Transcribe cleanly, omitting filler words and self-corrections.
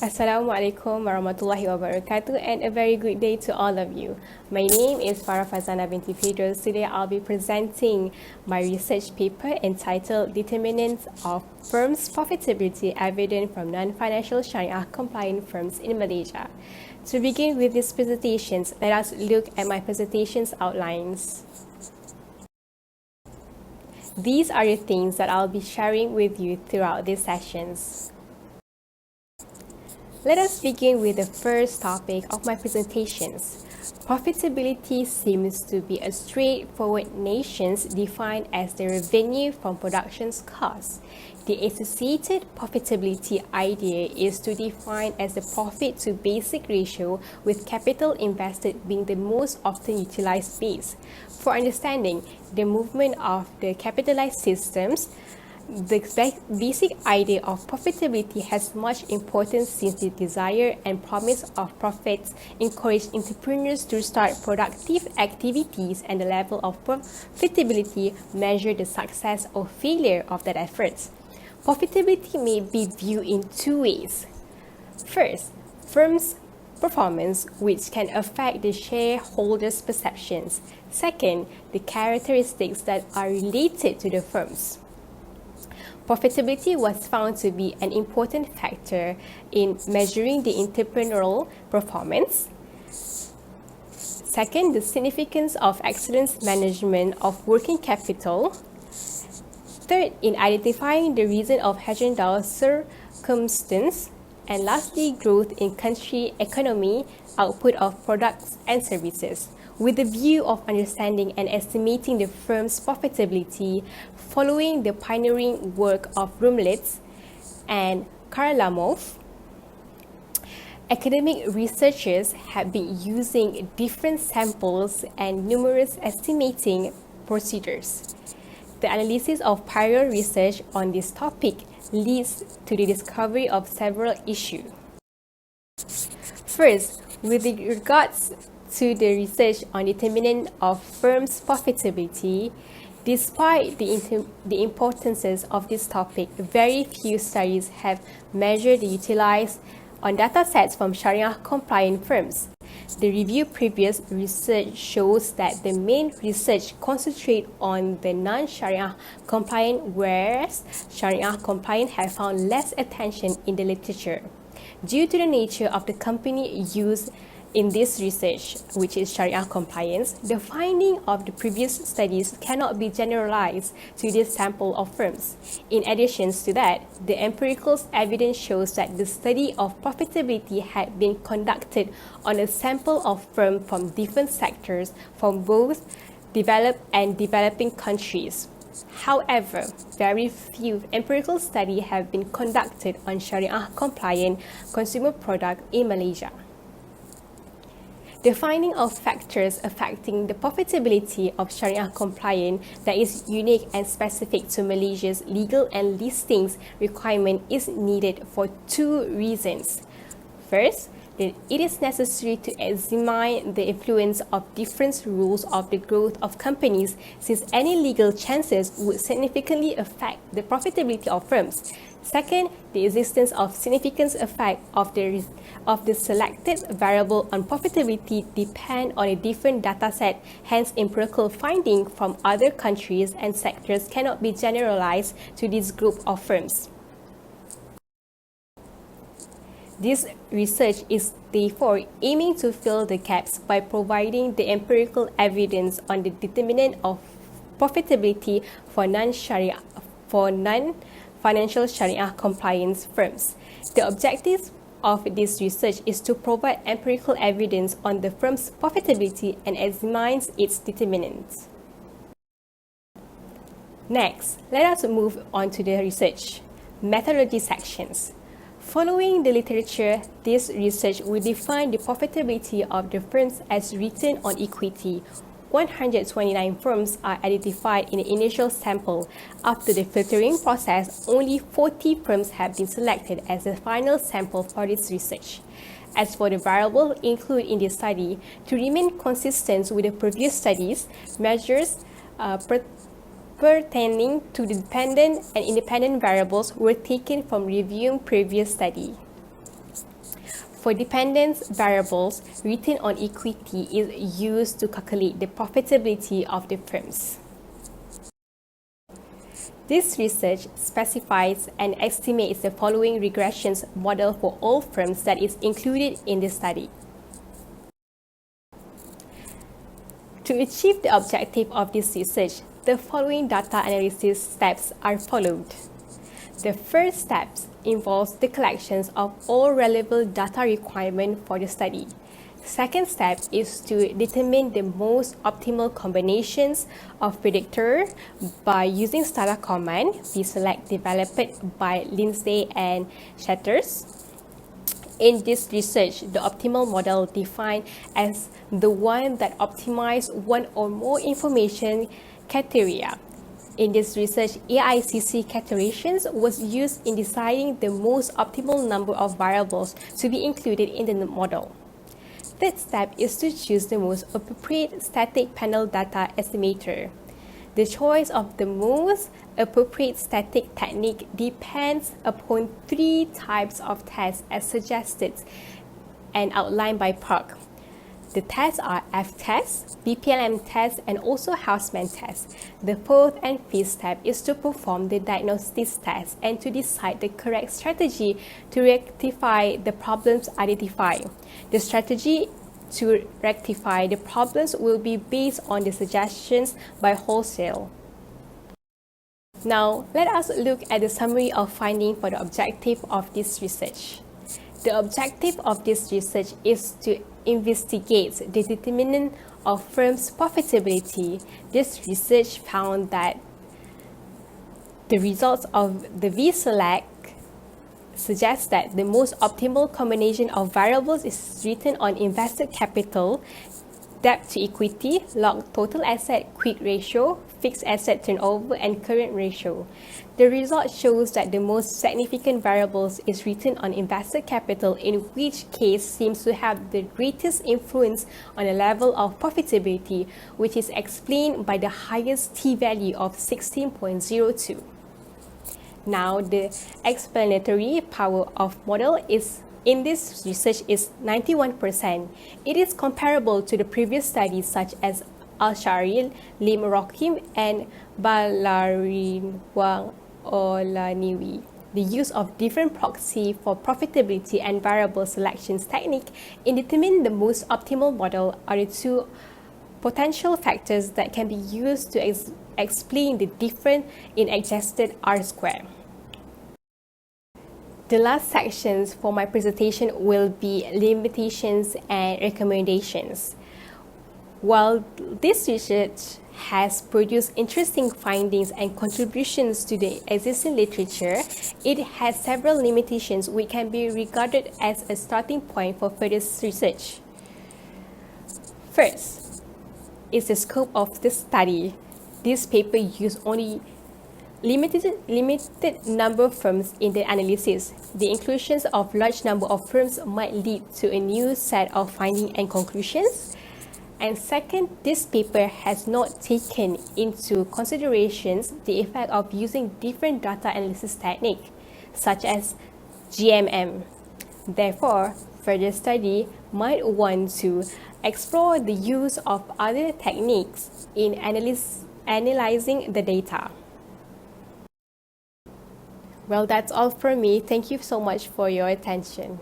Assalamualaikum warahmatullahi wabarakatuh and a very good day to all of you. My name is Farzana binti Pidrus. Today I'll be presenting my research paper entitled Determinants of Firms' Profitability Evident from Non-Financial Sharia Compliant Firms in Malaysia. To begin with these presentations, let us look at my presentation's outlines. These are the things that I'll be sharing with you throughout these sessions. Let us begin with the first topic of my presentations. Profitability seems to be a straightforward notion defined as the revenue from production's costs. The associated profitability idea is to define as the profit to basic ratio, with capital invested being the most often utilized base. For understanding the movement of the capitalized systems, the basic idea of profitability has much importance since the desire and promise of profits encourage entrepreneurs to start productive activities, and the level of profitability measure the success or failure of that efforts. Profitability may be viewed in two ways. First, firms' performance, which can affect the shareholders' perceptions. Second, the characteristics that are related to the firms. Profitability was found to be an important factor in measuring the entrepreneurial performance. Second, the significance of excellent management of working capital. Third, in identifying the reason of heterogeneous circumstance. And lastly, growth in country economy, output of products and services. With the view of understanding and estimating the firm's profitability, following the pioneering work of Rumlitz and Karalamov, academic researchers have been using different samples and numerous estimating procedures. The analysis of prior research on this topic leads to the discovery of several issues. First, with regards to the research on determinant of firms' profitability, despite the importances of this topic, very few studies have measured the utilized on data sets from Sharia-compliant firms. The review previous research shows that the main research concentrates on the non-Sharia compliant, whereas Sharia compliant have found less attention in the literature. Due to the nature of the company used in this research, which is Sharia compliance, the finding of the previous studies cannot be generalized to this sample of firms. In addition to that, the empirical evidence shows that the study of profitability had been conducted on a sample of firms from different sectors from both developed and developing countries. However, very few empirical studies have been conducted on Sharia compliant consumer products in Malaysia. The finding of factors affecting the profitability of Sharia compliant that is unique and specific to Malaysia's legal and listings requirement is needed for two reasons. First, that it is necessary to examine the influence of different rules of the growth of companies, since any legal chances would significantly affect the profitability of firms. Second, the existence of significant effect of the selected variable on profitability depend on a different data set, hence empirical finding from other countries and sectors cannot be generalized to this group of firms. This research is therefore aiming to fill the gaps by providing the empirical evidence on the determinant of profitability for non-financial Sharia compliance firms. The objective of this research is to provide empirical evidence on the firm's profitability and examine its determinants. Next, let us move on to the research methodology sections. Following the literature, this research will define the profitability of the firms as return on equity. 129 firms are identified in the initial sample. After the filtering process, only 40 firms have been selected as the final sample for this research. As for the variable included in this study, to remain consistent with the previous studies, measures pertaining to the dependent and independent variables were taken from reviewing previous study. For dependence variables, return on equity is used to calculate the profitability of the firms. This research specifies and estimates the following regressions model for all firms that is included in the study. To achieve the objective of this research, the following data analysis steps are followed. The first step involves the collections of all relevant data requirements for the study. Second step is to determine the most optimal combinations of predictor by using Stata command vselect developed by Lindsay and Shatters. In this research, the optimal model defined as the one that optimizes one or more information criteria. In this research, AICC categorization was used in deciding the most optimal number of variables to be included in the model. Third step is to choose the most appropriate static panel data estimator. The choice of the most appropriate static technique depends upon three types of tests as suggested and outlined by Park. The tests are F-test, BPLM test, and also Houseman test. The fourth and fifth step is to perform the diagnosis test and to decide the correct strategy to rectify the problems identified. The strategy to rectify the problems will be based on the suggestions by wholesale. Now, let us look at the summary of findings for the objective of this research. The objective of this research is to investigate the determinant of firms' profitability. This research found that the results of the vselect suggests that the most optimal combination of variables is return on invested capital, debt to equity, log total asset quick ratio, fixed asset turnover, and current ratio. The result shows that the most significant variables is return on invested capital, in which case seems to have the greatest influence on the level of profitability, which is explained by the highest t-value of 16.02. Now, the explanatory power of model is in this research is 91%. It is comparable to the previous studies such as Al-Shari, Lim Rokim, and Balarinwang Olaniwi. The use of different proxy for profitability and variable selections technique in determining the most optimal model are the two potential factors that can be used to explain the difference in adjusted R-square. The last sections for my presentation will be limitations and recommendations. While this research has produced interesting findings and contributions to the existing literature, it has several limitations which can be regarded as a starting point for further research. First is the scope of the study. This paper used only limited number of firms in the analysis. The inclusions of large number of firms might lead to a new set of findings and conclusions. And second, this paper has not taken into considerations the effect of using different data analysis techniques, such as GMM. Therefore, further study might want to explore the use of other techniques in analyzing the data. Well, that's all from me. Thank you so much for your attention.